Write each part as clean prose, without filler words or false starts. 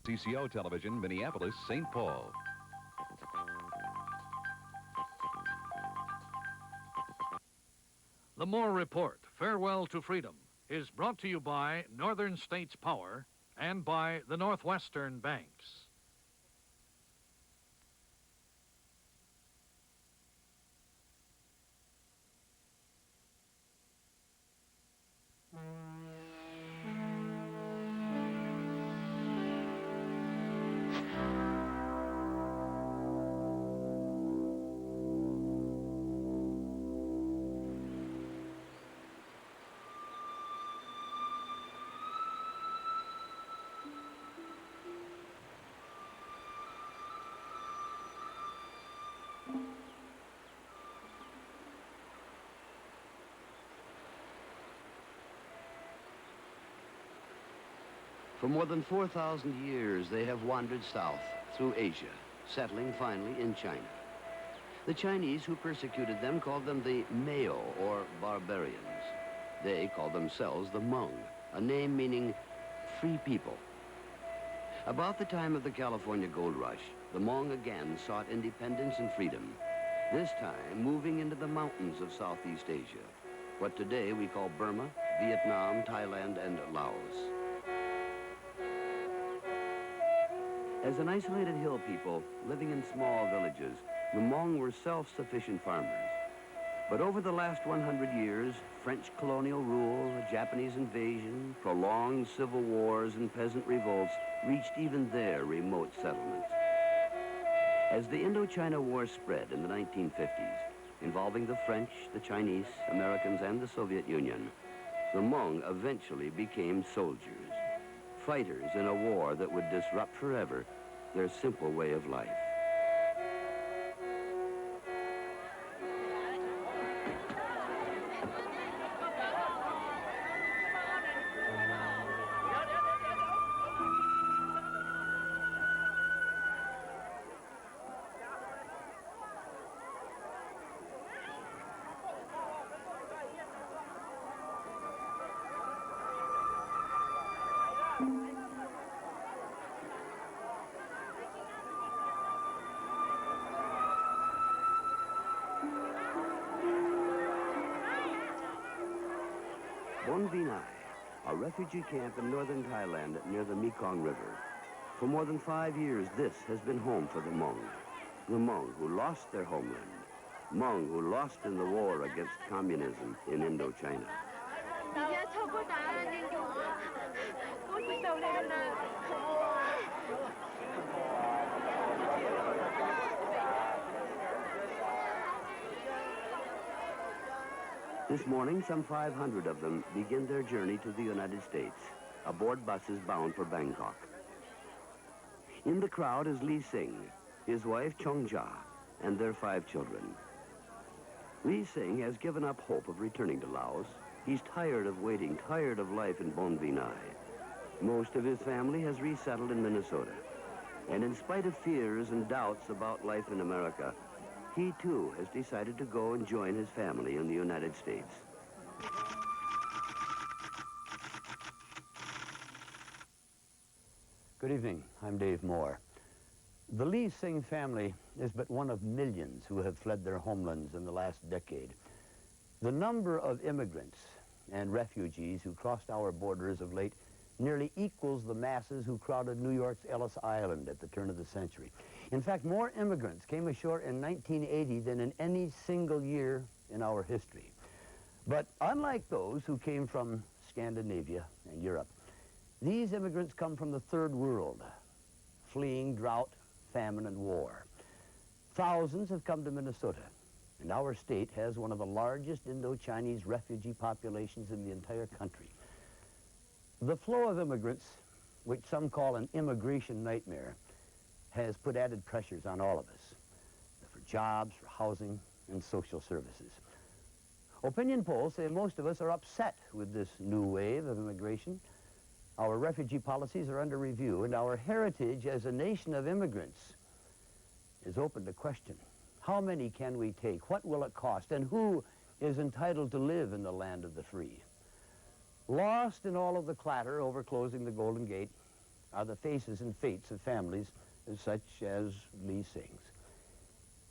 WCCO Television, Minneapolis, St. Paul. The Moore Report, Farewell to Freedom, is brought to you by Northern States Power and by the Northwestern Banks. For more than 4,000 years, they have wandered south through Asia, settling finally in China. The Chinese who persecuted them called them the Mao, or barbarians. They called themselves the Hmong, a name meaning free people. About the time of the California Gold Rush, the Hmong again sought independence and freedom, this time moving into the mountains of Southeast Asia, what today we call Burma, Vietnam, Thailand, and Laos. As an isolated hill people living in small villages, the Hmong were self-sufficient farmers. But over the last 100 years, French colonial rule, a Japanese invasion, prolonged civil wars, and peasant revolts reached even their remote settlements. As the Indochina War spread in the 1950s, involving the French, the Chinese, Americans, and the Soviet Union, the Hmong eventually became soldiers, fighters in a war that would disrupt forever their simple way of life. A refugee camp in northern Thailand near the Mekong River. For more than 5 years, this has been home for the Hmong who lost their homeland, Hmong who lost in the war against communism in Indochina. This morning, some 500 of them begin their journey to the United States, aboard buses bound for Bangkok. In the crowd is Lee Sing, his wife Chongja, and their 5 children. Lee Sing has given up hope of returning to Laos. He's tired of waiting, tired of life in Bon Vinai. Most of his family has resettled in Minnesota. And in spite of fears and doubts about life in America, he, too, has decided to go and join his family in the United States. Good evening. I'm Dave Moore. The Lee Sing family is but one of millions who have fled their homelands in the last decade. The number of immigrants and refugees who crossed our borders of late nearly equals the masses who crowded New York's Ellis Island at the turn of the century. In fact, more immigrants came ashore in 1980 than in any single year in our history. But unlike those who came from Scandinavia and Europe, these immigrants come from the third world, fleeing drought, famine, and war. Thousands have come to Minnesota, and our state has one of the largest Indo-Chinese refugee populations in the entire country. The flow of immigrants, which some call an immigration nightmare, has put added pressures on all of us for jobs, for housing, and social services. Opinion polls say most of us are upset with this new wave of immigration. Our refugee policies are under review, and our heritage as a nation of immigrants is open to question. How many can we take? What will it cost? And who is entitled to live in the land of the free? Lost in all of the clatter over closing the Golden Gate, are the faces and fates of families such as Lee Singh's.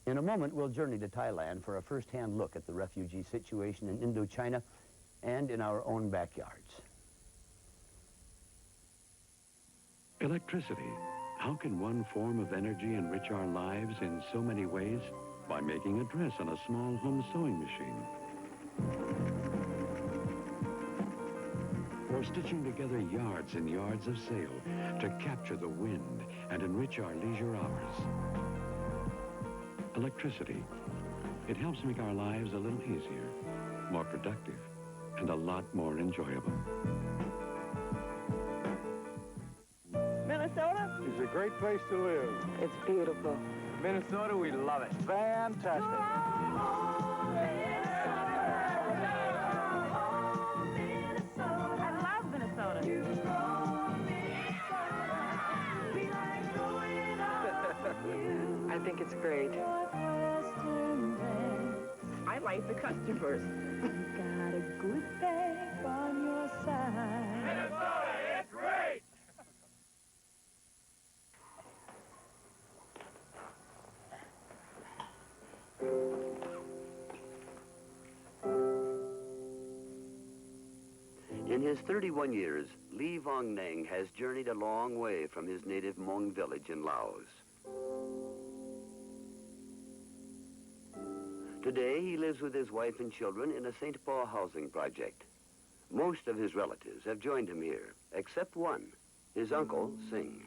In a moment, we'll journey to Thailand for a first-hand look at the refugee situation in Indochina and in our own backyards. Electricity. How can one form of energy enrich our lives in so many ways? By making a dress on a small home sewing machine. Or stitching together yards and yards of sail to capture the wind and enrich our leisure hours. Electricity. It helps make our lives a little easier, more productive, and a lot more enjoyable. Minnesota is a great place to live. It's beautiful. Minnesota, we love it. Fantastic. I love Minnesota. I think it's great. I like the customers. Got a good bank on your side. Minnesota, it's great! In his 31 years, Lee Vong Neng has journeyed a long way from his native Hmong village in Laos. Today, he lives with his wife and children in a St. Paul housing project. Most of his relatives have joined him here, except one, his uncle, Singh.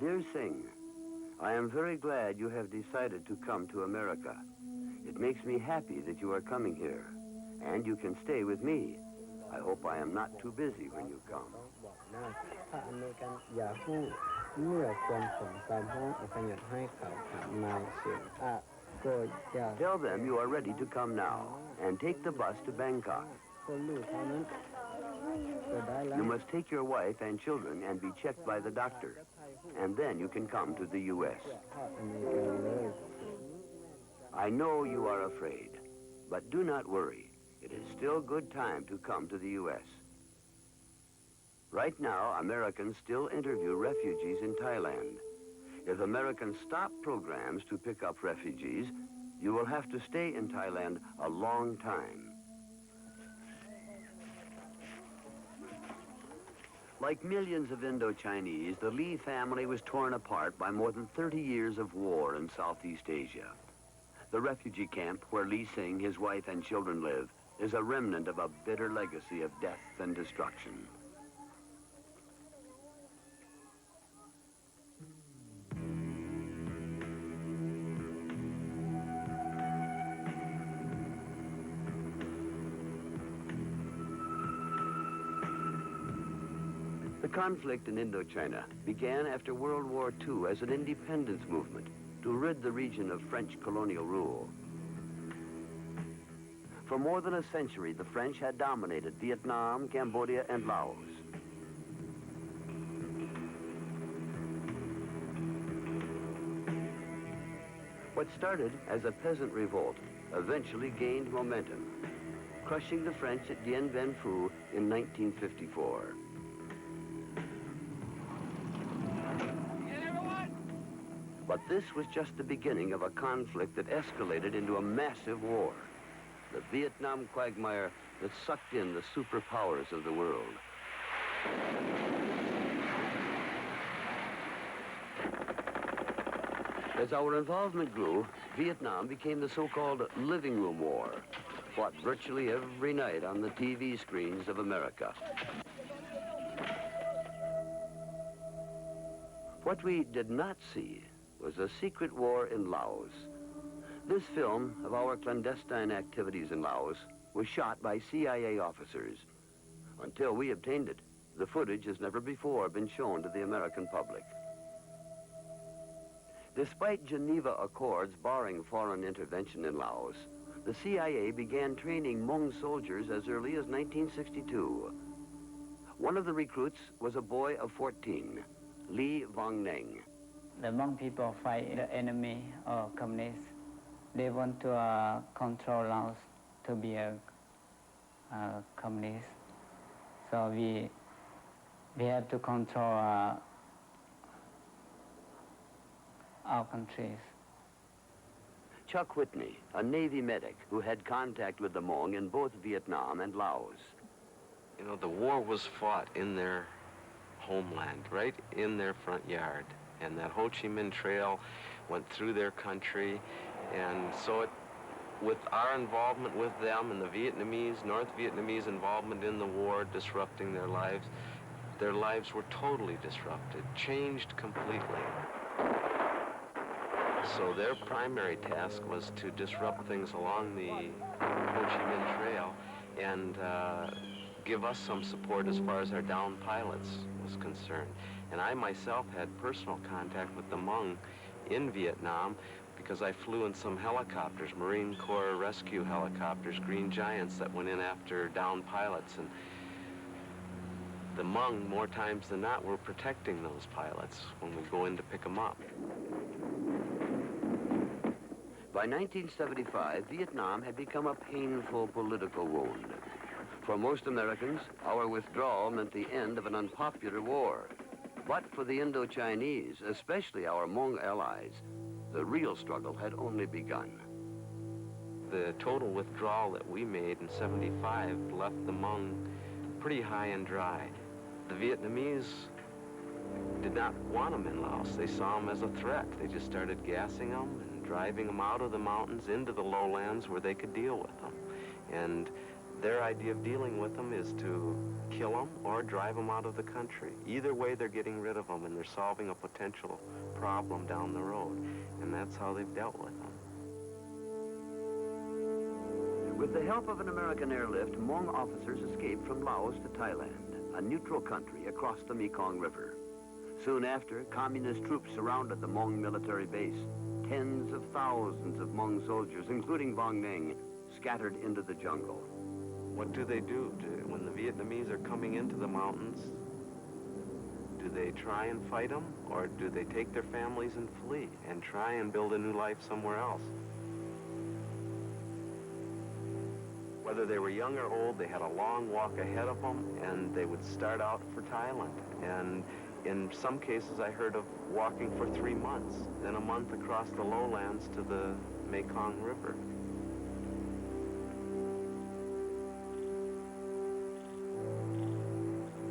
Dear Singh, I am very glad you have decided to come to America. It makes me happy that you are coming here, and you can stay with me. I hope I am not too busy when you come. Tell them you are ready to come now, and take the bus to Bangkok. You must take your wife and children and be checked by the doctor, and then you can come to the U.S. I know you are afraid, but do not worry. It is still good time to come to the U.S. Right now, Americans still interview refugees in Thailand. If Americans stop programs to pick up refugees, you will have to stay in Thailand a long time. Like millions of Indo-Chinese, the Lee family was torn apart by more than 30 years of war in Southeast Asia. The refugee camp where Lee Singh, his wife, and children live is a remnant of a bitter legacy of death and destruction. The conflict in Indochina began after World War II as an independence movement to rid the region of French colonial rule. For more than a century, the French had dominated Vietnam, Cambodia, and Laos. What started as a peasant revolt eventually gained momentum, crushing the French at Dien Bien Phu in 1954. But this was just the beginning of a conflict that escalated into a massive war. The Vietnam quagmire that sucked in the superpowers of the world. As our involvement grew, Vietnam became the so-called living room war, fought virtually every night on the TV screens of America. What we did not see was a secret war in Laos. This film of our clandestine activities in Laos was shot by CIA officers. Until we obtained it, the footage has never before been shown to the American public. Despite Geneva Accords barring foreign intervention in Laos, the CIA began training Hmong soldiers as early as 1962. One of the recruits was a boy of 14, Lee Vong Neng. The Hmong people fight the enemy or communists. They want to control Laos to be a communist. So we had to control our countries. Chuck Whitney, a Navy medic who had contact with the Hmong in both Vietnam and Laos. You know, the war was fought in their homeland, right in their front yard. And that Ho Chi Minh Trail went through their country. And so with our involvement with them and the Vietnamese, North Vietnamese involvement in the war, disrupting their lives were totally disrupted, changed completely. So their primary task was to disrupt things along the Ho Chi Minh Trail and give us some support as far as our downed pilots was concerned. And I myself had personal contact with the Hmong in Vietnam because I flew in some helicopters, Marine Corps rescue helicopters, Green Giants, that went in after downed pilots. And the Hmong, more times than not, were protecting those pilots when we go in to pick them up. By 1975, Vietnam had become a painful political wound. For most Americans, our withdrawal meant the end of an unpopular war. But for the Indo-Chinese, especially our Hmong allies, the real struggle had only begun. The total withdrawal that we made in '75 left the Hmong pretty high and dry. The Vietnamese did not want them in Laos. They saw them as a threat. They just started gassing them and driving them out of the mountains into the lowlands where they could deal with them. And their idea of dealing with them is to kill them or drive them out of the country. Either way, they're getting rid of them, and they're solving a potential problem down the road. And that's how they've dealt with them. With the help of an American airlift, Hmong officers escaped from Laos to Thailand, a neutral country across the Mekong River. Soon after, communist troops surrounded the Hmong military base. Tens of thousands of Hmong soldiers, including Vong Neng, scattered into the jungle. What do they do when the Vietnamese are coming into the mountains? Do they try and fight them, or do they take their families and flee and try and build a new life somewhere else? Whether they were young or old, they had a long walk ahead of them, and they would start out for Thailand. And in some cases, I heard of walking for 3 months, then a month across the lowlands to the Mekong River.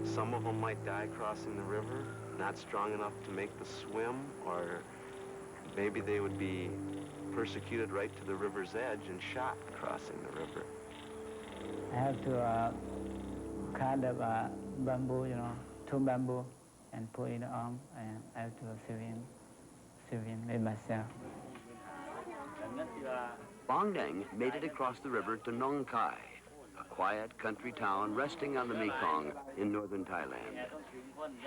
Some of them might die crossing the river, not strong enough to make the swim, or maybe they would be persecuted right to the river's edge and shot crossing the river. I have to cut up bamboo, two bamboo, and put it on, and I have to swim with myself. Vong Neng made it across the river to Nong Khai, a quiet country town resting on the Mekong in northern Thailand.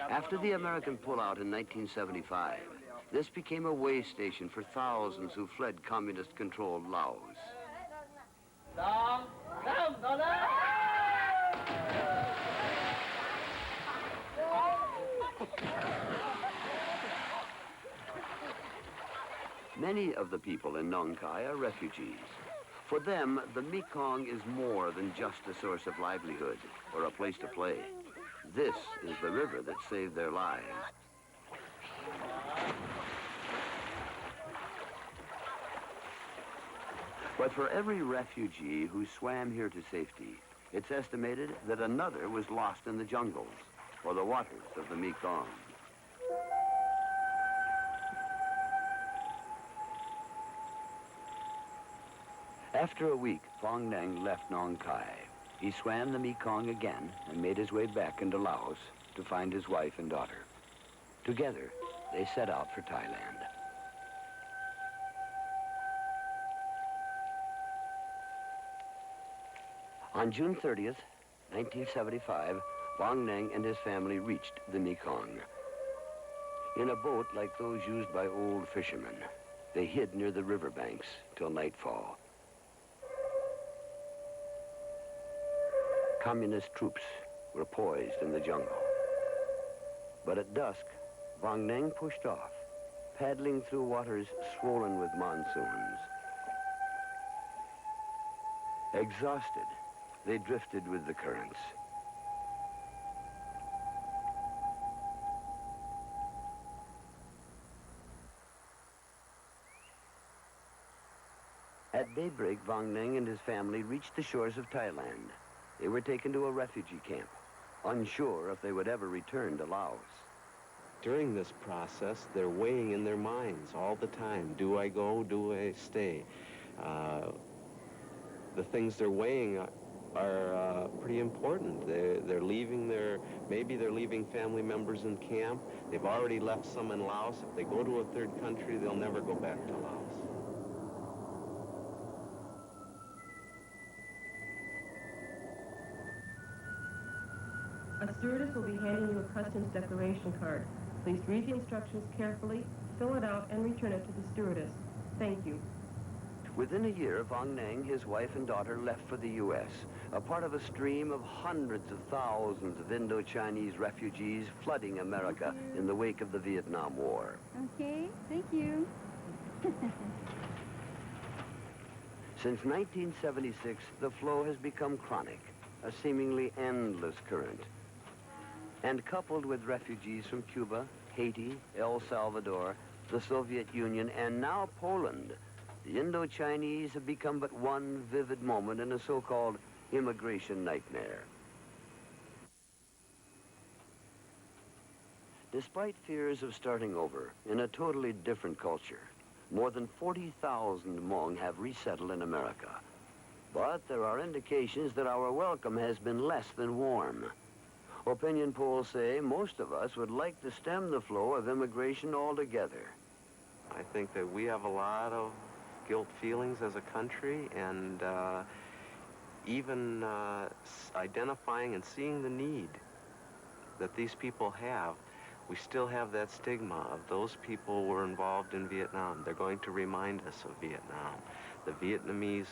After the American pullout in 1975, this became a way station for thousands who fled communist-controlled Laos. Many of the people in Nong Khai are refugees. For them, the Mekong is more than just a source of livelihood or a place to play. This is the river that saved their lives. But for every refugee who swam here to safety, it's estimated that another was lost in the jungles or the waters of the Mekong. After a week, Vong Neng left Nong Khai. He swam the Mekong again and made his way back into Laos to find his wife and daughter. Together, they set out for Thailand. On June 30th, 1975, Vong Neng and his family reached the Mekong. In a boat like those used by old fishermen, they hid near the riverbanks till nightfall. Communist troops were poised in the jungle. But at dusk, Vong Neng pushed off, paddling through waters swollen with monsoons. Exhausted, they drifted with the currents. At daybreak, Vang Neng and his family reached the shores of Thailand. They were taken to a refugee camp, unsure if they would ever return to Laos. During this process, they're weighing in their minds all the time. Do I go? Do I stay? The things they're weighing are pretty important. They're leaving maybe they're leaving family members in camp. They've already left some in Laos. If they go to a third country, they'll never go back to Laos. A stewardess will be handing you a customs declaration card. Please read the instructions carefully, fill it out, and return it to the stewardess. Thank you. Within a year, Vang Neng, his wife and daughter left for the U.S., a part of a stream of hundreds of thousands of Indo-Chinese refugees flooding America in the wake of the Vietnam War. Okay, thank you. Since 1976, the flow has become chronic, a seemingly endless current. And coupled with refugees from Cuba, Haiti, El Salvador, the Soviet Union, and now Poland, the Indo-Chinese have become but one vivid moment in a so-called immigration nightmare. Despite fears of starting over in a totally different culture, more than 40,000 Hmong have resettled in America. But there are indications that our welcome has been less than warm. Opinion polls say most of us would like to stem the flow of immigration altogether. I think that we have a lot of guilt feelings as a country, and even identifying and seeing the need that these people have, we still have that stigma of those people were involved in Vietnam. They're going to remind us of Vietnam. The Vietnamese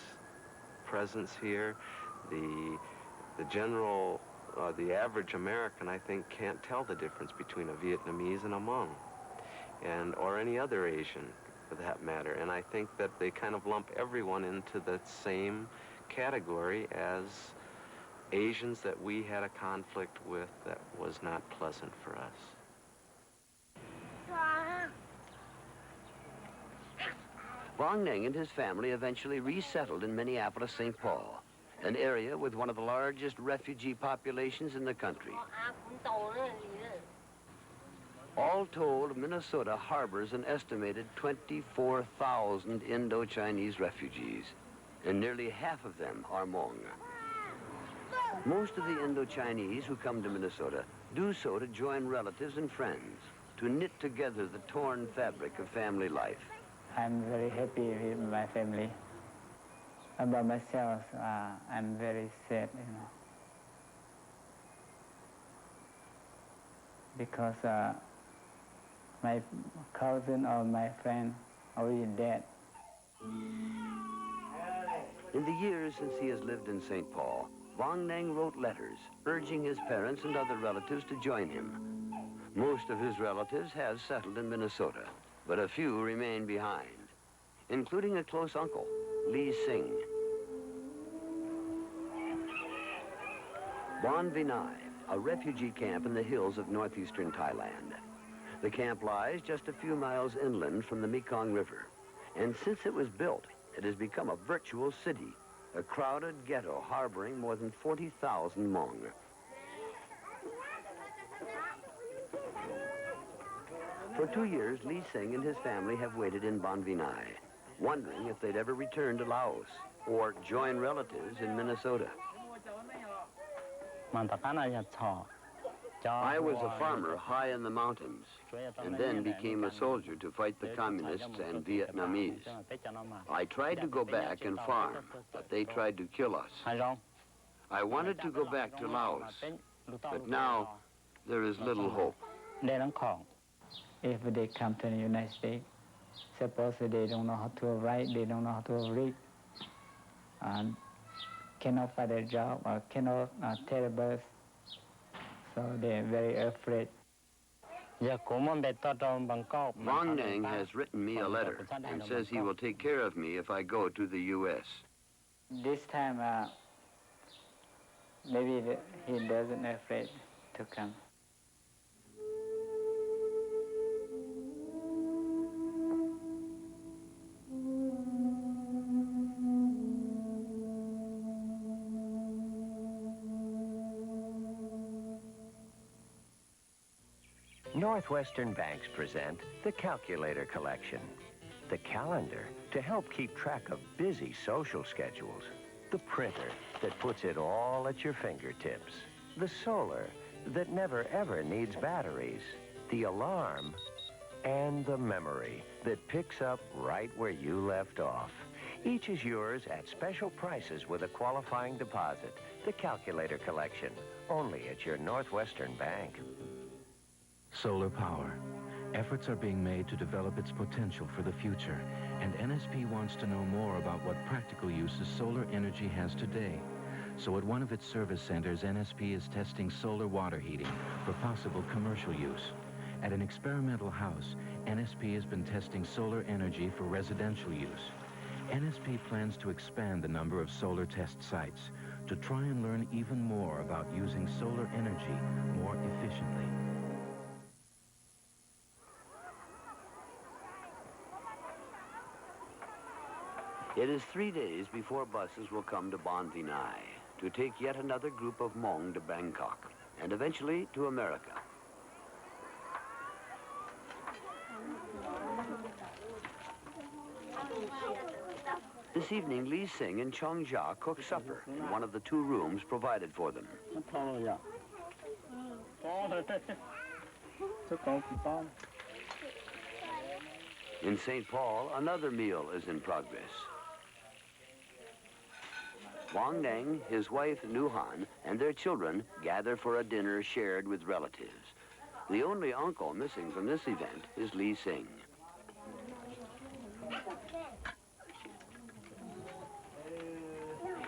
presence here, the general, the average American, I think, can't tell the difference between a Vietnamese and a Hmong, or any other Asian, for that matter. And I think that they kind of lump everyone into the same category as Asians that we had a conflict with that was not pleasant for us. Vang Neng and his family eventually resettled in Minneapolis, St. Paul, an area with one of the largest refugee populations in the country. All told, Minnesota harbors an estimated 24,000 Indo-Chinese refugees, and nearly half of them are Hmong. Most of the Indo-Chinese who come to Minnesota do so to join relatives and friends, to knit together the torn fabric of family life. I'm very happy with my family. About myself, I'm very sad, because my cousin or my friend are already dead. In the years since he has lived in St. Paul, Vang Neng wrote letters urging his parents and other relatives to join him. Most of his relatives have settled in Minnesota, but a few remain behind, including a close uncle, Lee Singh. Bon Vinai, a refugee camp in the hills of northeastern Thailand. The camp lies just a few miles inland from the Mekong River, and since it was built, it has become a virtual city, a crowded ghetto harboring more than 40,000 Hmong. For 2 years, Lee Singh and his family have waited in Bon Vinai, wondering if they'd ever return to Laos or join relatives in Minnesota. I was a farmer high in the mountains, and then became a soldier to fight the communists and Vietnamese. I tried to go back and farm, but they tried to kill us. I wanted to go back to Laos, but now there is little hope. If they come to the United States, suppose they don't know how to write, they don't know how to read, and cannot find a job or cannot tell birth, so they're very afraid. Vang Neng has written me a letter and says he will take care of me if I go to the U.S. This time, maybe he doesn't afraid to come. Northwestern banks present the Calculator Collection. The calendar to help keep track of busy social schedules. The printer that puts it all at your fingertips. The solar that never ever needs batteries. The alarm and the memory that picks up right where you left off. Each is yours at special prices with a qualifying deposit. The Calculator Collection, only at your Northwestern bank. Solar power. Efforts are being made to develop its potential for the future, and NSP wants to know more about what practical uses solar energy has today. So at one of its service centers, NSP is testing solar water heating for possible commercial use. At an experimental house, NSP has been testing solar energy for residential use. NSP plans to expand the number of solar test sites to try and learn even more about using solar energy more efficiently. It is 3 days before buses will come to Bon Vinai to take yet another group of Hmong to Bangkok and eventually to America. This evening, Lee Sing and Chong Jia cook supper in one of the 2 rooms provided for them. In St. Paul, another meal is in progress. Wang Neng, his wife Nu Han, and their children gather for a dinner shared with relatives. The only uncle missing from this event is Lee Sing.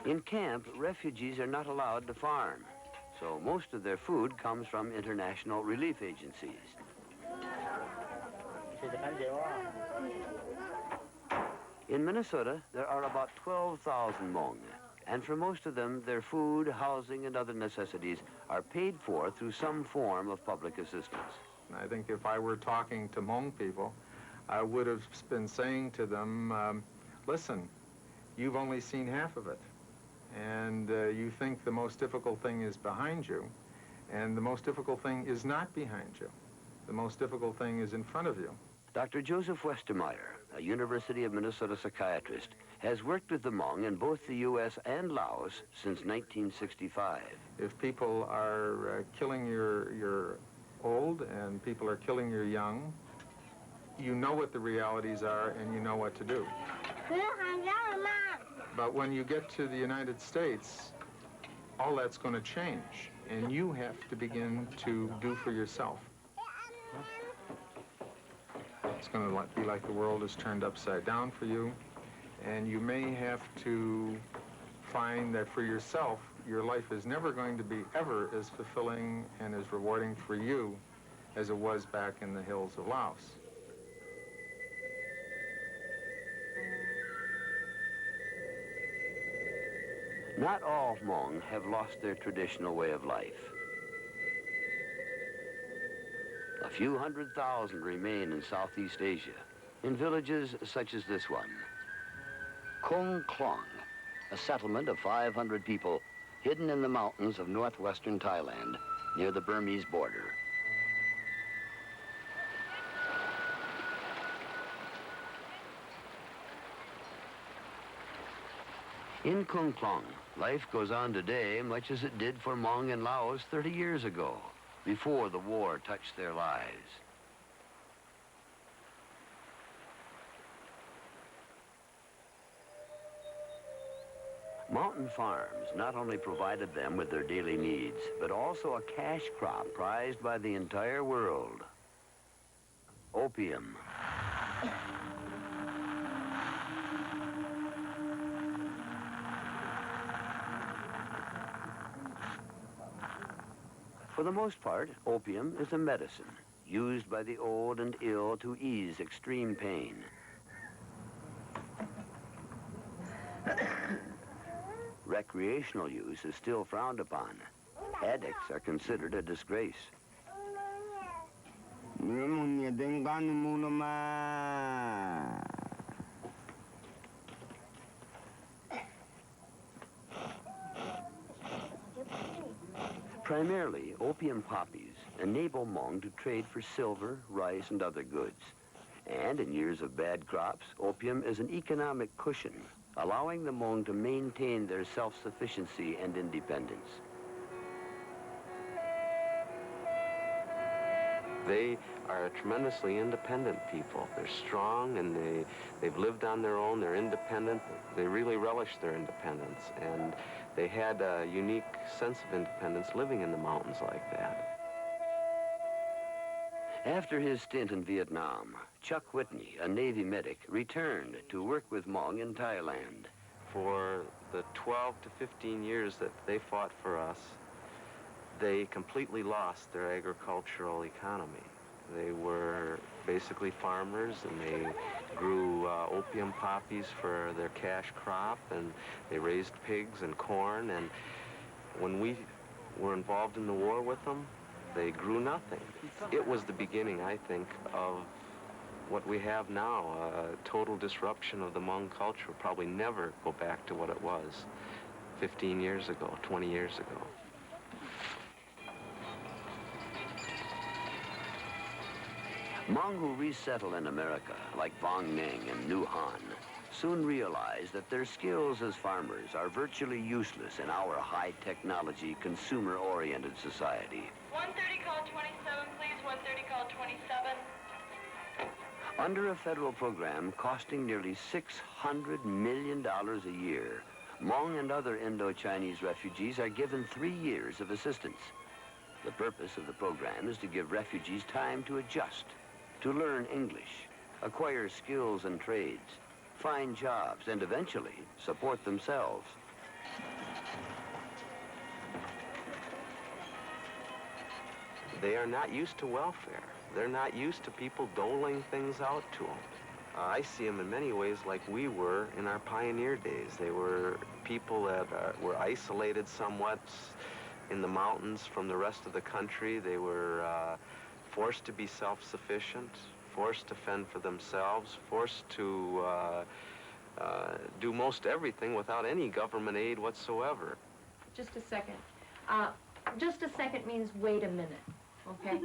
In camp, refugees are not allowed to farm, so most of their food comes from international relief agencies. In Minnesota, there are about 12,000 Hmong, and for most of them, their food, housing, and other necessities are paid for through some form of public assistance. I think if I were talking to Hmong people, I would have been saying to them, listen, you've only seen half of it, and you think the most difficult thing is behind you, and the most difficult thing is not behind you. The most difficult thing is in front of you. Dr. Joseph Westermeyer, a University of Minnesota psychiatrist, has worked with the Hmong in both the U.S. and Laos since 1965. If people are killing your old and people are killing your young, you know what the realities are and you know what to do. But when you get to the United States, all that's going to change, and you have to begin to do for yourself. It's going to be like the world is turned upside down for you, and you may have to find that for yourself, your life is never going to be ever as fulfilling and as rewarding for you as it was back in the hills of Laos. Not all Hmong have lost their traditional way of life. A few 100,000 remain in Southeast Asia, in villages such as this one. Kong Klong, a settlement of 500 people hidden in the mountains of northwestern Thailand, near the Burmese border. In Kong Klong, life goes on today much as it did for Hmong in Laos 30 years ago, before the war touched their lives. Mountain farms not only provided them with their daily needs, but also a cash crop prized by the entire world: opium. For the most part, opium is a medicine used by the old and ill to ease extreme pain. Recreational use is still frowned upon. Addicts are considered a disgrace. Primarily, opium poppies enable Hmong to trade for silver, rice, and other goods. And in years of bad crops, opium is an economic cushion, allowing the Hmong to maintain their self-sufficiency and independence. They are a tremendously independent people. They're strong and they've lived on their own. They're independent. They really relish their independence. And they had a unique sense of independence living in the mountains like that. After his stint in Vietnam, Chuck Whitney, a Navy medic, returned to work with Hmong in Thailand. For the 12 to 15 years that they fought for us, they completely lost their agricultural economy. They were basically farmers, and they grew opium poppies for their cash crop, and they raised pigs and corn, and when we were involved in the war with them, they grew nothing. It was the beginning, I think, of what we have now, a total disruption of the Hmong culture. We'll probably never go back to what it was 15 years ago, 20 years ago. Hmong who resettle in America, like Vong Ning and Nu Han, soon realize that their skills as farmers are virtually useless in our high-technology, consumer-oriented society. 130 call 27, please. 130 call 27. Under a federal program costing nearly $600 million a year, Hmong and other Indo-Chinese refugees are given 3 years of assistance. The purpose of the program is to give refugees time to adjust, to learn English, acquire skills and trades, find jobs, and eventually support themselves. They are not used to welfare. They're not used to people doling things out to them. I see them in many ways like we were in our pioneer days. They were people that were isolated somewhat in the mountains from the rest of the country. They were forced to be self-sufficient, forced to fend for themselves, forced to do most everything without any government aid whatsoever. Just a second. Just a second means wait a minute, okay?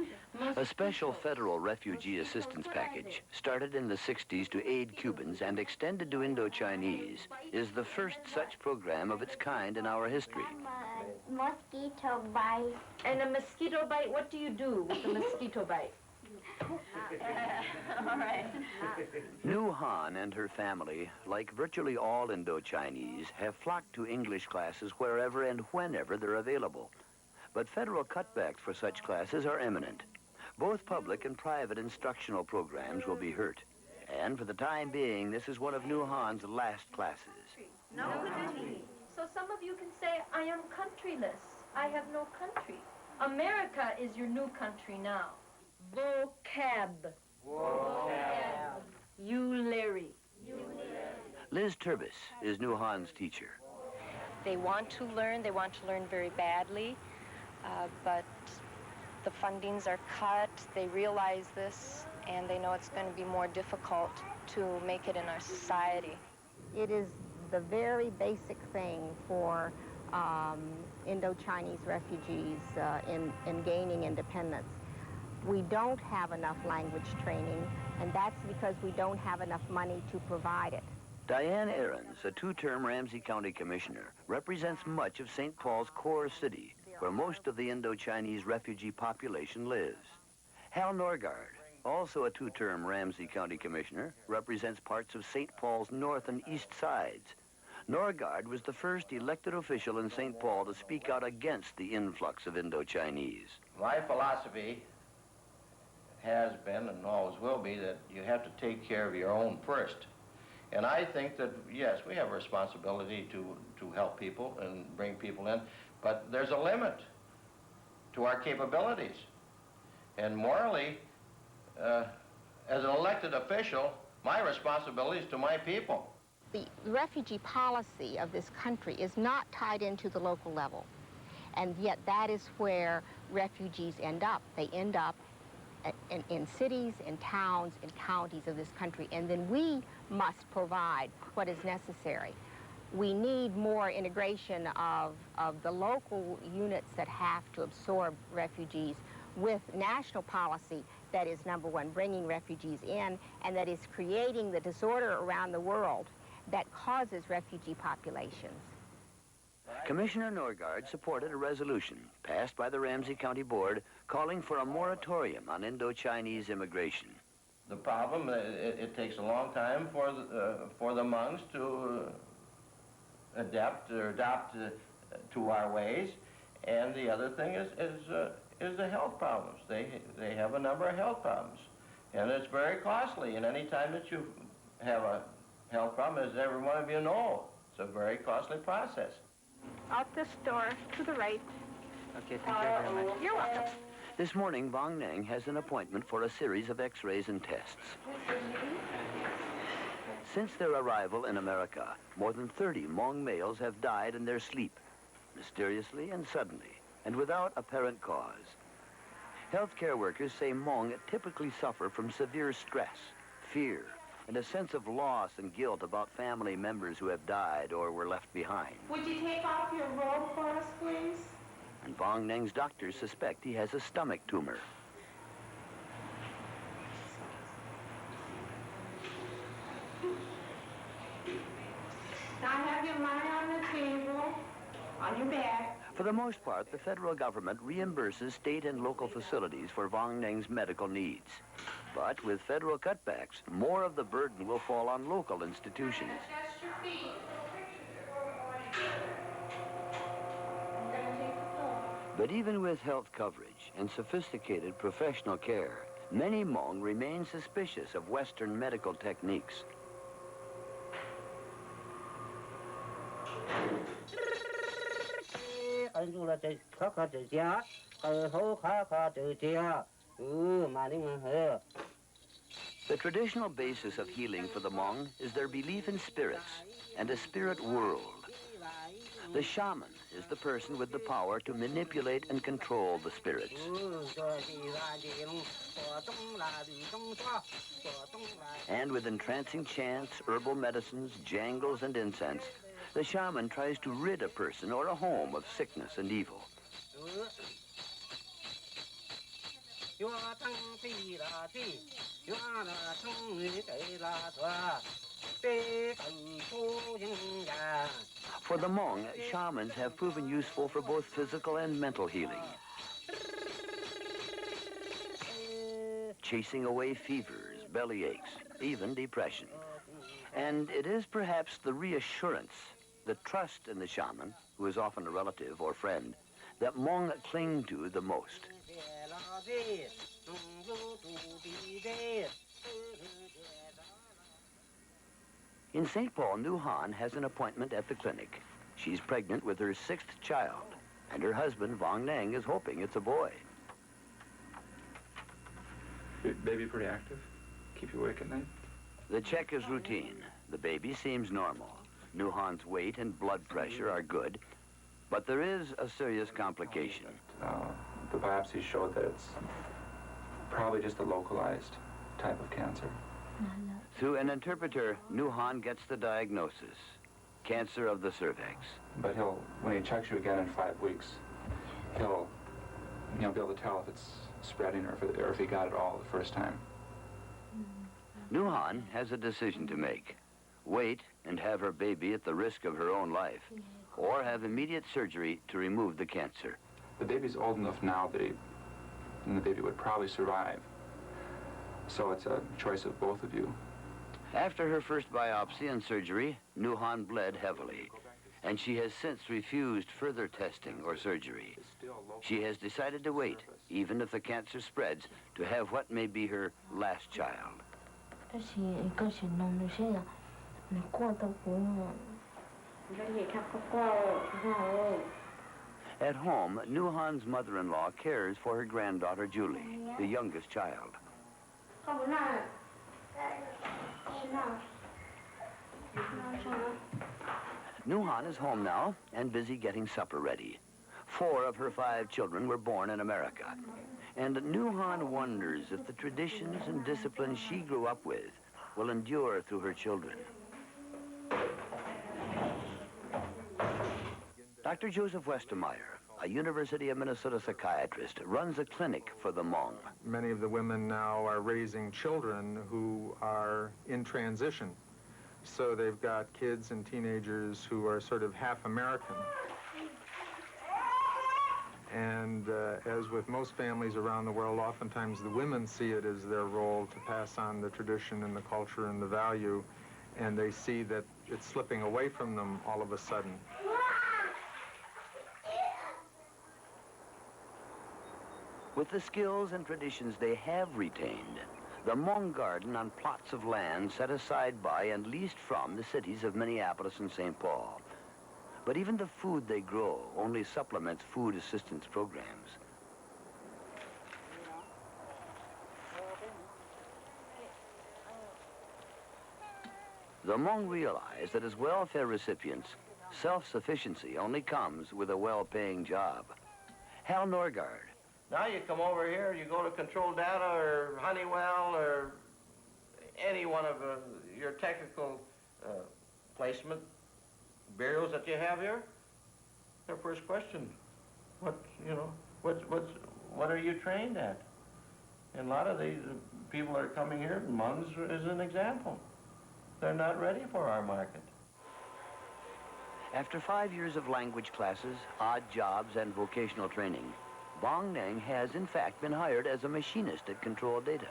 A special federal refugee assistance package, started in the 60s to aid Cubans and extended to Indo-Chinese, is the first such program of its kind in our history. Mosquito bite. And a mosquito bite, what do you do with a mosquito bite? All right. Nu Han and her family, like virtually all Indo-Chinese, have flocked to English classes wherever and whenever they're available. But federal cutbacks for such classes are imminent. Both public and private instructional programs will be hurt. And for the time being, this is one of Nu Han's last classes. No country. So some of you can say, I am countryless. I have no country. America is your new country now. Vocab. Vocab. You Larry. Liz Turbis is Nu Han's teacher. They want to learn very badly, but the fundings are cut. They realize this, and they know it's going to be more difficult to make it in our society. It is the very basic thing for Indo-Chinese refugees in gaining independence. We don't have enough language training, and that's because we don't have enough money to provide it. Diane Ahrens, a two-term Ramsey County Commissioner, represents much of St. Paul's core city, where most of the Indo-Chinese refugee population lives. Hal Norgard, also a two-term Ramsey County Commissioner, represents parts of St. Paul's north and east sides. Norgard was the first elected official in St. Paul to speak out against the influx of Indo-Chinese. My philosophy has been and always will be that you have to take care of your own first. And I think that, yes, we have a responsibility to help people and bring people in, but there's a limit to our capabilities. And morally, as an elected official, my responsibility is to my people. The refugee policy of this country is not tied into the local level. And yet that is where refugees end up. They end up in cities, in towns, in counties of this country, and then we must provide what is necessary. We need more integration of the local units that have to absorb refugees with national policy that is, number one, bringing refugees in, and that is creating the disorder around the world that causes refugee populations. Commissioner Norgard supported a resolution passed by the Ramsey County Board calling for a moratorium on Indo-Chinese immigration. The problem, it takes a long time for the Hmongs to adapt to our ways, and the other thing is the health problems. They have a number of health problems, and it's very costly. And any time that you have a health problem, as every one of you know, it's a very costly process. Out this door to the right. Okay, thank you very much. You're welcome. This morning, Vong Nang has an appointment for a series of x-rays and tests. Since their arrival in America, more than 30 Hmong males have died in their sleep, mysteriously and suddenly, and without apparent cause. Healthcare workers say Hmong typically suffer from severe stress, fear, and a sense of loss and guilt about family members who have died or were left behind. Would you take off your robe for us, please? And Vong Nang's doctors suspect he has a stomach tumor. Now have your money on the table, on your back. For the most part, the federal government reimburses state and local facilities for Vong Nang's medical needs. But with federal cutbacks, more of the burden will fall on local institutions. Adjust your feet. But even with health coverage and sophisticated professional care, many Hmong remain suspicious of Western medical techniques. The traditional basis of healing for the Hmong is their belief in spirits and a spirit world. The shaman is the person with the power to manipulate and control the spirits. And with entrancing chants, herbal medicines, jangles, and incense, the shaman tries to rid a person or a home of sickness and evil. For the Hmong, shamans have proven useful for both physical and mental healing. Chasing away fevers, belly aches, even depression. And it is perhaps the reassurance, the trust in the shaman, who is often a relative or friend, that Hmong cling to the most. In St. Paul, Nu Han has an appointment at the clinic. She's pregnant with her 6th child, and her husband, Vong Nang, is hoping it's a boy. Baby pretty active? Keep you awake at night? The check is routine. The baby seems normal. Nu Han's weight and blood pressure are good, but there is a serious complication. The biopsy showed that it's probably just a localized type of cancer. Through an interpreter, Nu Han gets the diagnosis: cancer of the cervix. But when he checks you again in 5 weeks, he'll be able to tell if it's spreading or if he got it all the first time. Nu Han has a decision to make: wait and have her baby at the risk of her own life, or have immediate surgery to remove the cancer. The baby's old enough now that the baby would probably survive. So it's a choice of both of you. After her first biopsy and surgery, Nu Han bled heavily, and she has since refused further testing or surgery. She has decided to wait, even if the cancer spreads, to have what may be her last child. At home, Nu Han's mother-in-law cares for her granddaughter Julie, the youngest child. Nu Han is home now and busy getting supper ready. 4 of her 5 children were born in America. And Nu Han wonders if the traditions and disciplines she grew up with will endure through her children. Dr. Joseph Westermeyer, a University of Minnesota psychiatrist, runs a clinic for the Hmong. Many of the women now are raising children who are in transition. So they've got kids and teenagers who are sort of half American. And as with most families around the world, oftentimes the women see it as their role to pass on the tradition and the culture and the value, and they see that it's slipping away from them all of a sudden. With the skills and traditions they have retained, the Hmong garden on plots of land set aside by and leased from the cities of Minneapolis and St. Paul. But even the food they grow only supplements food assistance programs. The Hmong realize that as welfare recipients, self-sufficiency only comes with a well-paying job. Hal Norgard. Now you come over here, you go to Control Data or Honeywell or any one of your technical placement bureaus that you have here. Their first question, what are you trained at? And a lot of these people that are coming here, Hmongs is an example. They're not ready for our market. After 5 years of language classes, odd jobs, and vocational training, Bong Neng has in fact been hired as a machinist at Control Data.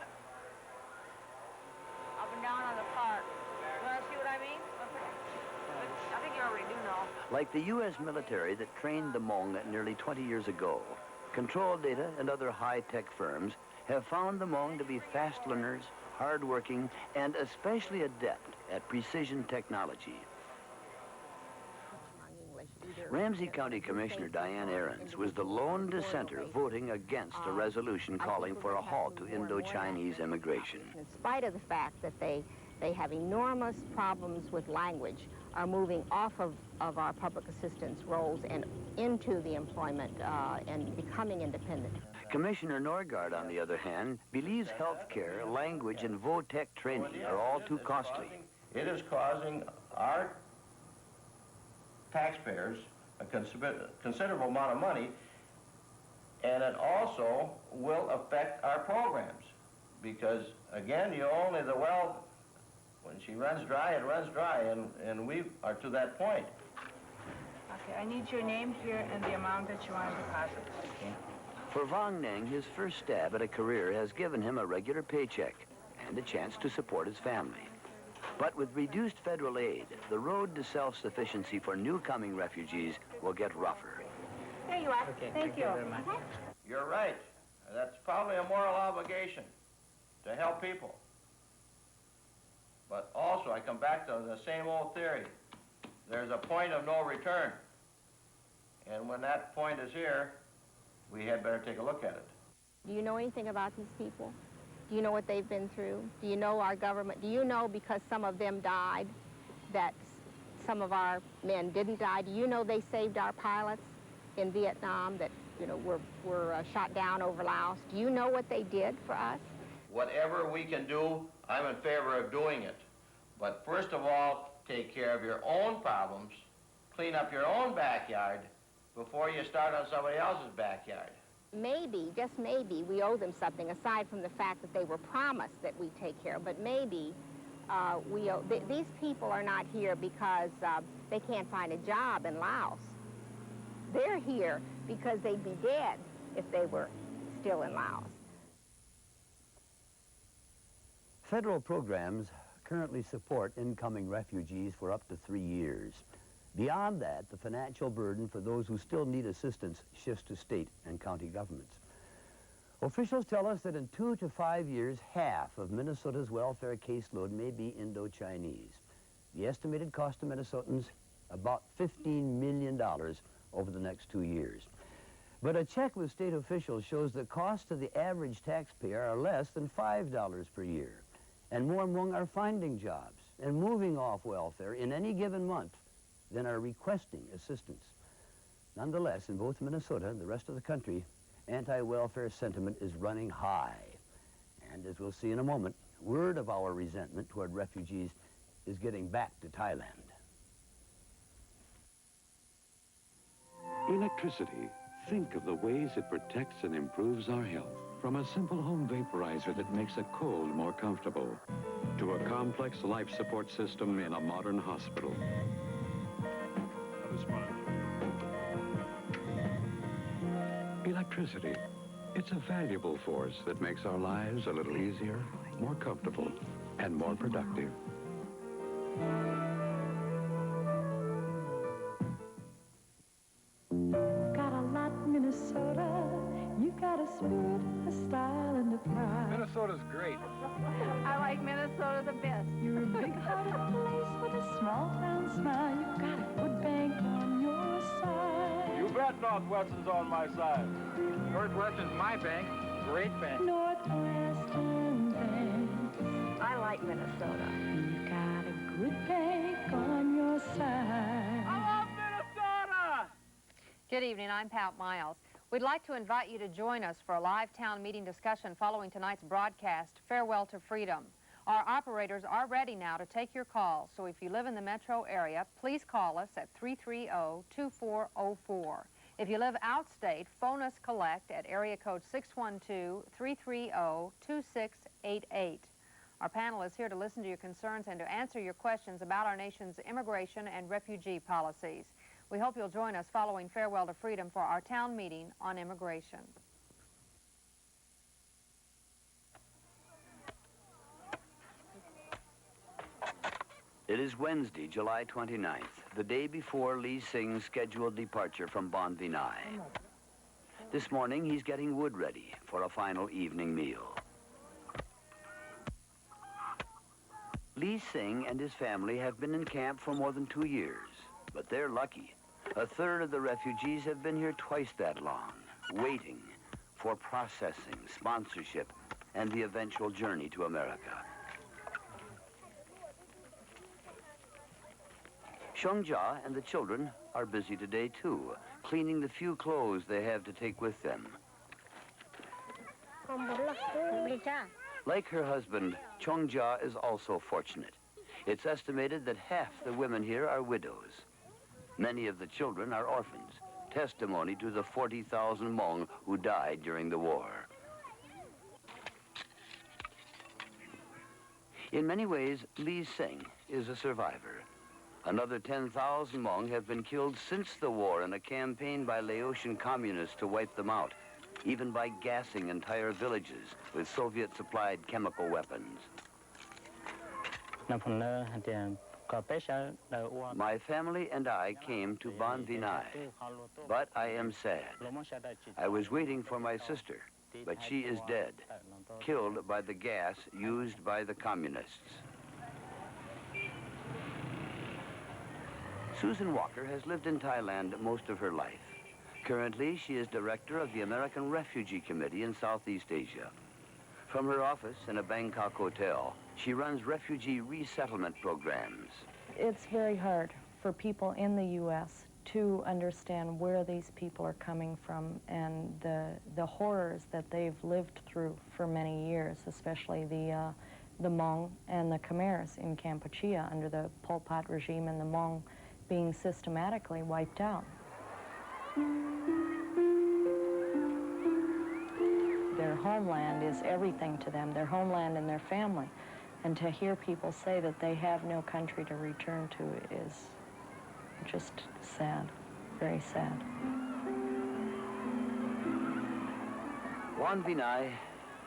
Up and down on the park. You want to see what I mean? Okay. I think you already do know. Like the U.S. military that trained the Hmong nearly 20 years ago, Control Data and other high-tech firms have found the Hmong to be fast learners, hard-working, and especially adept at precision technology. Ramsey County Commissioner Diane Ahrens was the lone dissenter voting against a resolution calling for a halt to Indo-Chinese immigration. In spite of the fact that they have enormous problems with language, are moving off of our public assistance roles and into the employment and becoming independent. Commissioner Norgard, on the other hand, believes health care, language, and vo-tech training are all too costly. It is causing our taxpayers a considerable amount of money, and it also will affect our programs. Because, again, you only the well, when she runs dry, it runs dry, and we are to that point. Okay, I need your name here and the amount that you want to deposit. Okay. For Vong Neng, his first stab at a career has given him a regular paycheck and a chance to support his family. But with reduced federal aid, the road to self-sufficiency for new-coming refugees will get rougher. There you are. Okay, thank you. very much. You're right. That's probably a moral obligation to help people. But also, I come back to the same old theory. There's a point of no return. And when that point is here, we had better take a look at it. Do you know anything about these people? Do you know what they've been through? Do you know our government? Do you know, because some of them died, that some of our men didn't die? Do you know they saved our pilots in Vietnam that, were shot down over Laos? Do you know what they did for us? Whatever we can do, I'm in favor of doing it. But first of all, take care of your own problems, clean up your own backyard before you start on somebody else's backyard. Maybe, just maybe, we owe them something aside from the fact that they were promised that we take care of. But maybe these people are not here because they can't find a job in Laos. They're here because they'd be dead if they were still in Laos. Federal programs currently support incoming refugees for up to 3 years. Beyond that, the financial burden for those who still need assistance shifts to state and county governments. Officials tell us that in 2 to 5 years, half of Minnesota's welfare caseload may be Indo-Chinese. The estimated cost to Minnesotans, about $15 million over the next 2 years. But a check with state officials shows that costs to the average taxpayer are less than $5 per year. And more Hmong are finding jobs and moving off welfare in any given month than are requesting assistance. Nonetheless, in both Minnesota and the rest of the country, anti-welfare sentiment is running high. And as we'll see in a moment, word of our resentment toward refugees is getting back to Thailand. Electricity, Think of the ways it protects and improves our health. From a simple home vaporizer that makes a cold more comfortable, to a complex life support system in a modern hospital. Electricity. It's a valuable force that makes our lives a little easier, more comfortable, and more productive. Got a lot, Minnesota. You got a spirit, a style, and a pride. Minnesota's great. I like Minnesota the best. You're a big-hearted place with a small-town smile. You got a good bank on your side. You bet Northwestern's on my side. Northwestern's my bank. Great bank. Northwestern Bank. I like Minnesota. You got a good bank on your side. I love Minnesota! Good evening, I'm Pat Miles. We'd like to invite you to join us for a live town meeting discussion following tonight's broadcast, Farewell to Freedom. Our operators are ready now to take your calls, so if you live in the metro area, please call us at 330-2404. If you live outstate, phone us collect at area code 612-330-2688. Our panel is here to listen to your concerns and to answer your questions about our nation's immigration and refugee policies. We hope you'll join us following Farewell to Freedom for our town meeting on immigration. It is Wednesday, July 29th, the day before Lee Singh's scheduled departure from Bon Vinay. This morning, he's getting wood ready for a final evening meal. Lee Singh and his family have been in camp for more than 2 years, but they're lucky. A third of the refugees have been here twice that long, waiting for processing, sponsorship, and the eventual journey to America. Shongjia and the children are busy today, too, cleaning the few clothes they have to take with them. Like her husband, Chongjia is also fortunate. It's estimated that half the women here are widows. Many of the children are orphans, testimony to the 40,000 Hmong who died during the war. In many ways, Lee Singh is a survivor. Another 10,000 Hmong have been killed since the war in a campaign by Laotian communists to wipe them out, even by gassing entire villages with Soviet-supplied chemical weapons. My family and I came to Bon Vinay, but I am sad. I was waiting for my sister, but she is dead, killed by the gas used by the communists. Susan Walker has lived in Thailand most of her life. Currently, she is director of the American Refugee Committee in Southeast Asia. From her office in a Bangkok hotel, she runs refugee resettlement programs. It's very hard for people in the U.S. to understand where these people are coming from and the horrors that they've lived through for many years, especially the Hmong and the Khmers in Kampuchea under the Pol Pot regime, and the Hmong being systematically wiped out. Their homeland is everything to them, their homeland and their family. And to hear people say that they have no country to return to is just sad, very sad. Bon Vinay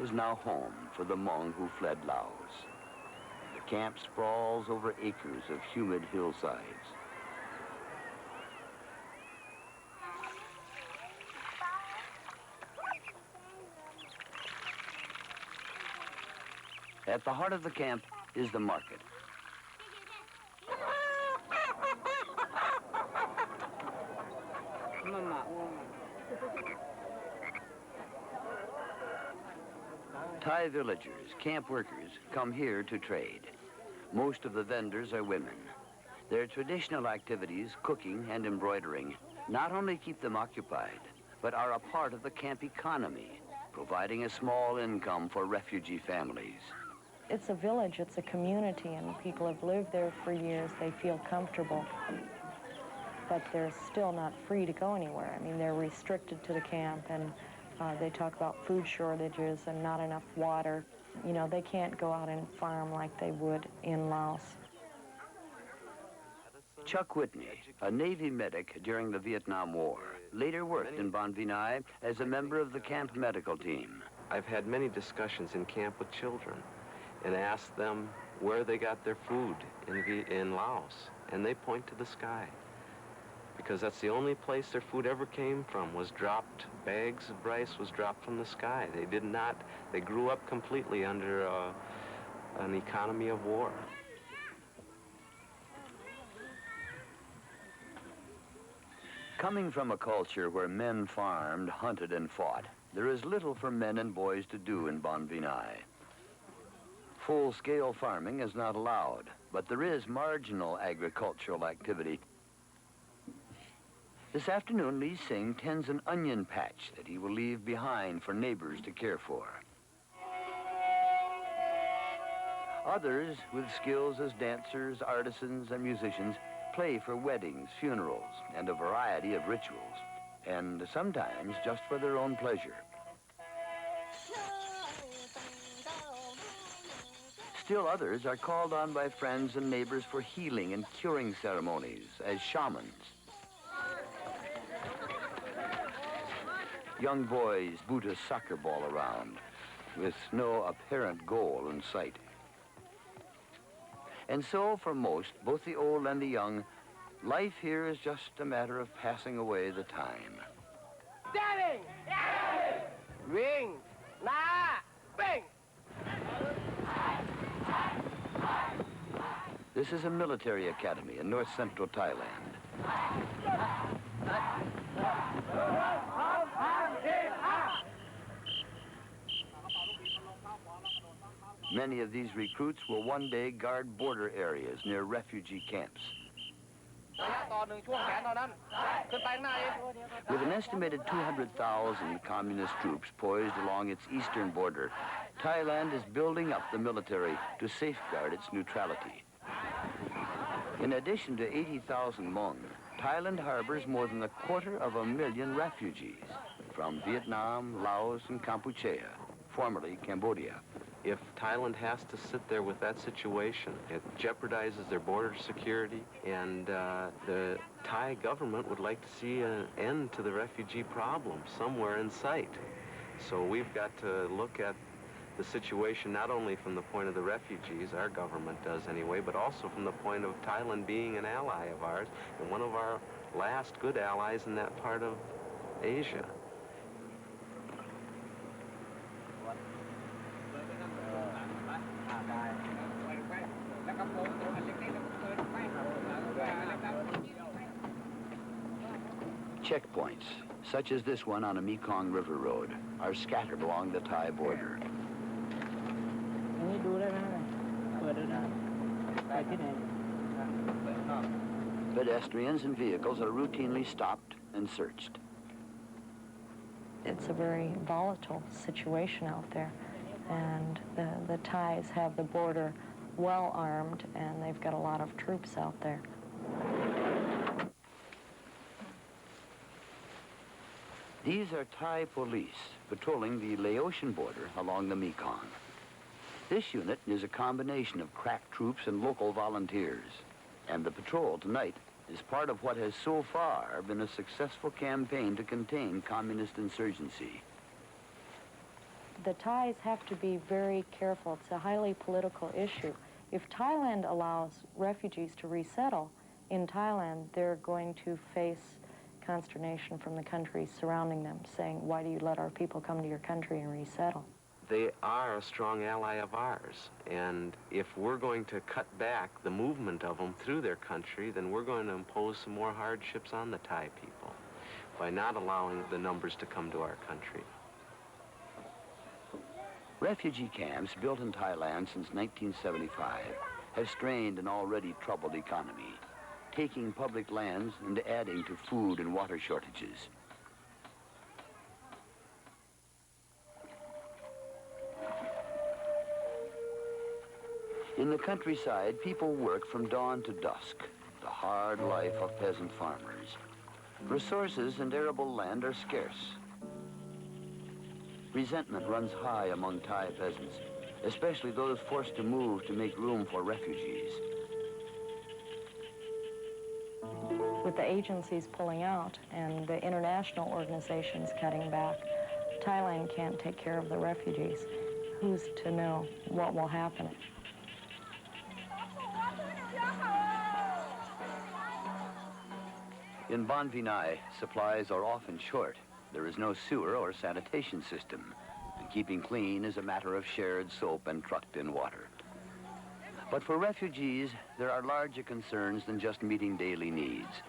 is now home for the Hmong who fled Laos. The camp sprawls over acres of humid hillsides. At the heart of the camp is the market. Thai villagers, camp workers, come here to trade. Most of the vendors are women. Their traditional activities, cooking and embroidering, not only keep them occupied, but are a part of the camp economy, providing a small income for refugee families. It's a village, it's a community, and people have lived there for years. They feel comfortable. but they're still not free to go anywhere. I mean, they're restricted to the camp, and they talk about food shortages and not enough water. You know, they can't go out and farm like they would in Laos. Chuck Whitney, a Navy medic during the Vietnam War, later worked in Bon Vinai as a member of the camp medical team. I've had many discussions in camp with children and asked them where they got their food in Laos, and they point to the sky, because that's the only place their food ever came from, was dropped. Bags of rice was dropped from the sky. They grew up completely under an economy of war. Coming from a culture where men farmed, hunted, and fought, there is little for men and boys to do in Bon Vinai. Full-scale farming is not allowed, but there is marginal agricultural activity. This afternoon, Lee Singh tends an onion patch that he will leave behind for neighbors to care for. Others, with skills as dancers, artisans, and musicians, play for weddings, funerals, and a variety of rituals, and sometimes just for their own pleasure. Still others are called on by friends and neighbors for healing and curing ceremonies as shamans. Young boys boot a soccer ball around with no apparent goal in sight. And so, for most, both the old and the young, life here is just a matter of passing away the time. Standing! Ring! Na! Bing! This is a military academy in north-central Thailand. Many of these recruits will one day guard border areas near refugee camps. With an estimated 200,000 communist troops poised along its eastern border, Thailand is building up the military to safeguard its neutrality. In addition to 80,000 Hmong, Thailand harbors more than 250,000 refugees from Vietnam, Laos, and Kampuchea, formerly Cambodia. If Thailand has to sit there with that situation, it jeopardizes their border security, and the Thai government would like to see an end to the refugee problem somewhere in sight. So we've got to look at the situation not only from the point of the refugees, our government does anyway, but also from the point of Thailand being an ally of ours and one of our last good allies in that part of Asia. Checkpoints, such as this one on a Mekong River road, are scattered along the Thai border. Pedestrians and vehicles are routinely stopped and searched. It's a very volatile situation out there, and the Thais have the border well armed, and they've got a lot of troops out there. These are Thai police patrolling the Laotian border along the Mekong. This unit is a combination of crack troops and local volunteers, and the patrol tonight is part of what has so far been a successful campaign to contain communist insurgency. The Thais have to be very careful. It's a highly political issue. If Thailand allows refugees to resettle in Thailand, they're going to face consternation from the countries surrounding them, saying, why do you let our people come to your country and resettle? They are a strong ally of ours, and if we're going to cut back the movement of them through their country, then we're going to impose some more hardships on the Thai people by not allowing the numbers to come to our country. Refugee camps built in Thailand since 1975 have strained an already troubled economy, taking public lands and adding to food and water shortages. In the countryside, people work from dawn to dusk. the hard life of peasant farmers. Resources and arable land are scarce. Resentment runs high among Thai peasants, especially those forced to move to make room for refugees. With the agencies pulling out and the international organizations cutting back, Thailand can't take care of the refugees. Who's to know what will happen? In Ban Vinai, supplies are often short. There is no sewer or sanitation system, and keeping clean is a matter of shared soap and trucked-in water. But for refugees, there are larger concerns than just meeting daily needs.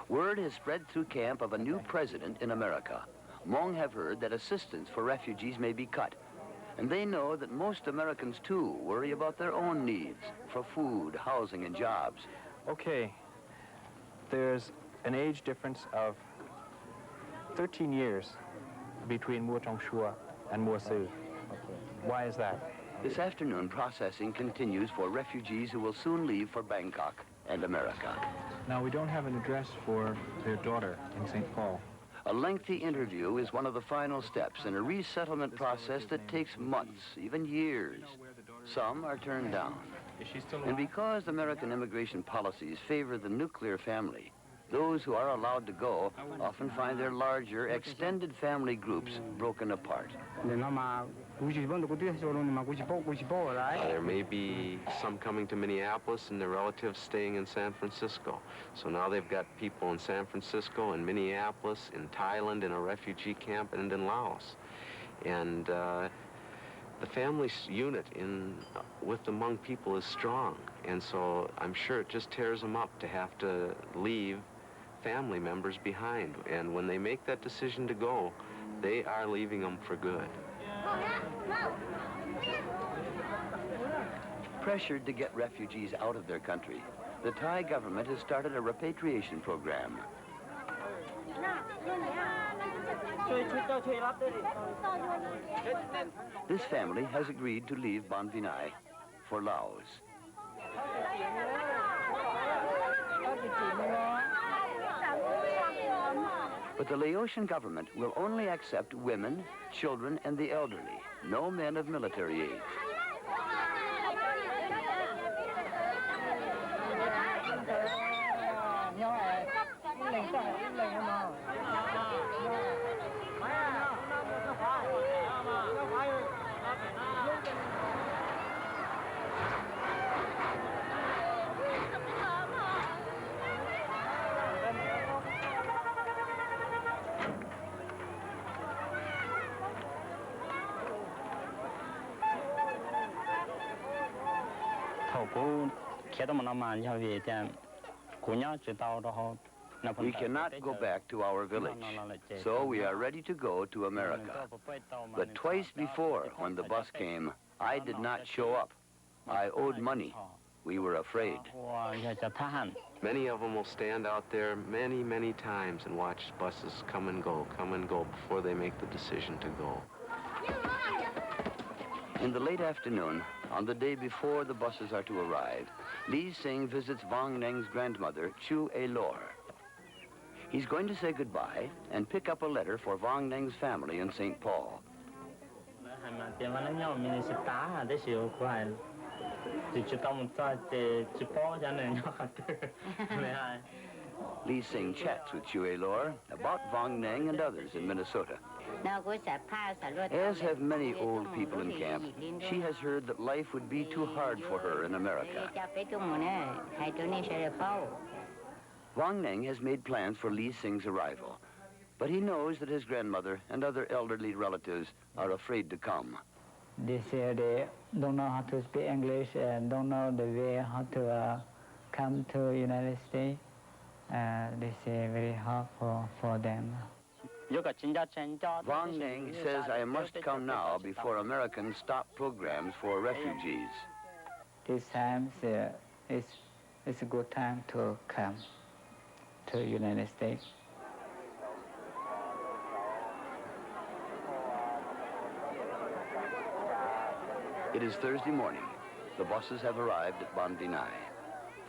Word has spread through camp of a new president in America. Hmong have heard that assistance for refugees may be cut, and they know that most Americans, too, worry about their own needs for food, housing, and jobs. Okay, there's an age difference of 13 years between Mua Tong Shua and Mua Su. Why is that? This afternoon, processing continues for refugees who will soon leave for Bangkok and America. Now, we don't have an address for their daughter in St. Paul. A lengthy interview is one of the final steps in a resettlement process that takes months, even years. Some are turned down. And because American immigration policies favor the nuclear family, those who are allowed to go often find their larger, extended family groups broken apart. There may be some coming to Minneapolis and their relatives staying in San Francisco. So now they've got people in San Francisco and Minneapolis, in Thailand, in a refugee camp, and in Laos. And the family unit with the Hmong people is strong. And so I'm sure it just tears them up to have to leave family members behind. And when they make that decision to go, they are leaving them for good. Pressured to get refugees out of their country, the Thai government has started a repatriation program. This family has agreed to leave Ban Vinai for Laos. But the Laotian government will only accept women, children, and the elderly, no men of military age. We cannot go back to our village, so we are ready to go to America. But twice before, when the bus came, I did not show up. I owed money. We were afraid. Many of them will stand out there many, many times and watch buses come and go before they make the decision to go. In the late afternoon, on the day before the buses are to arrive, Lee Sing visits Vong Neng's grandmother, Chu A Lor. He's going to say goodbye and pick up a letter for Vong Neng's family in St. Paul. Lee Sing chats with Chu A Lor about Vong Neng and others in Minnesota. As have many old people in camp, she has heard that life would be too hard for her in America. Vong Neng has made plans for Lee Sing's arrival, but he knows that his grandmother and other elderly relatives are afraid to come. They say they don't know how to speak English and don't know the way how to come to the United States. They say very hard for them. Vong Neng says I must come now before Americans stop programs for refugees. This time it's a good time to come to the United States. It is Thursday morning. The buses have arrived at Ban Vinai.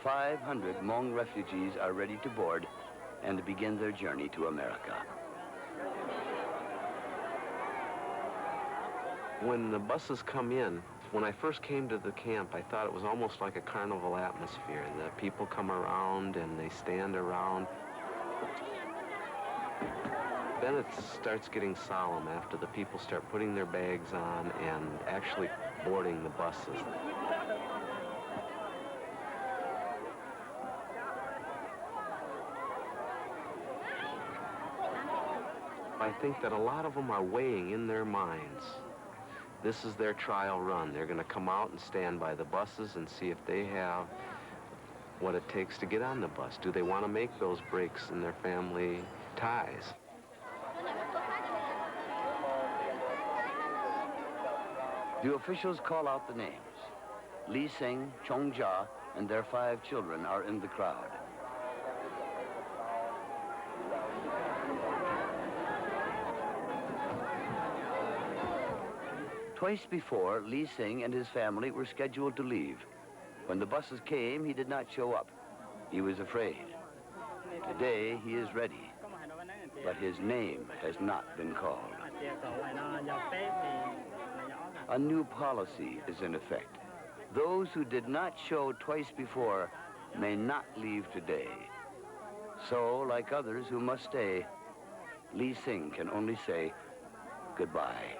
500 Hmong refugees are ready to board and to begin their journey to America. When the buses come in, when I first came to the camp, I thought it was almost like a carnival atmosphere. The people come around and they stand around. Then it starts getting solemn after the people start putting their bags on and actually boarding the buses. I think that a lot of them are weighing in their minds. This is their trial run. They're going to come out and stand by the buses and see if they have what it takes to get on the bus. Do they want to make those breaks in their family ties? The officials call out the names. Lee Sing, Chong Jia, and their 5 children are in the crowd. Twice before, Lee Sing and his family were scheduled to leave. When the buses came, he did not show up. He was afraid. Today, he is ready, but his name has not been called. A new policy is in effect. Those who did not show twice before may not leave today. So, like others who must stay, Lee Sing can only say goodbye.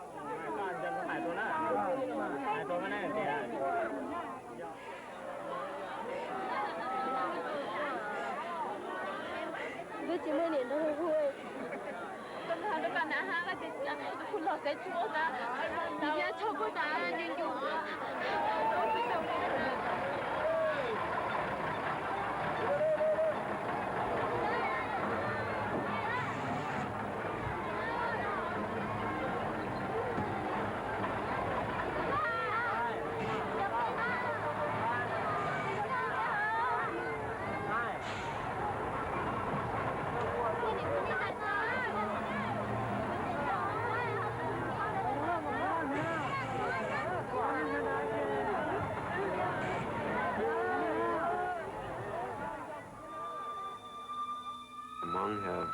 Hmong have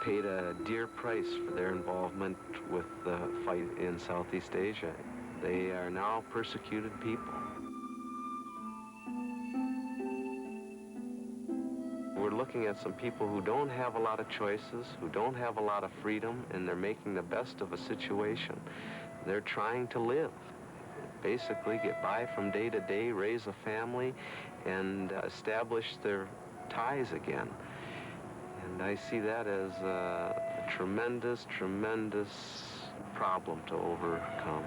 paid a dear price for their involvement with the fight in Southeast Asia. They are now persecuted people. We're looking at some people who don't have a lot of choices, who don't have a lot of freedom, and they're making the best of a situation. They're trying to live, basically get by from day to day, raise a family, and establish their ties again. And I see that as a tremendous, tremendous problem to overcome.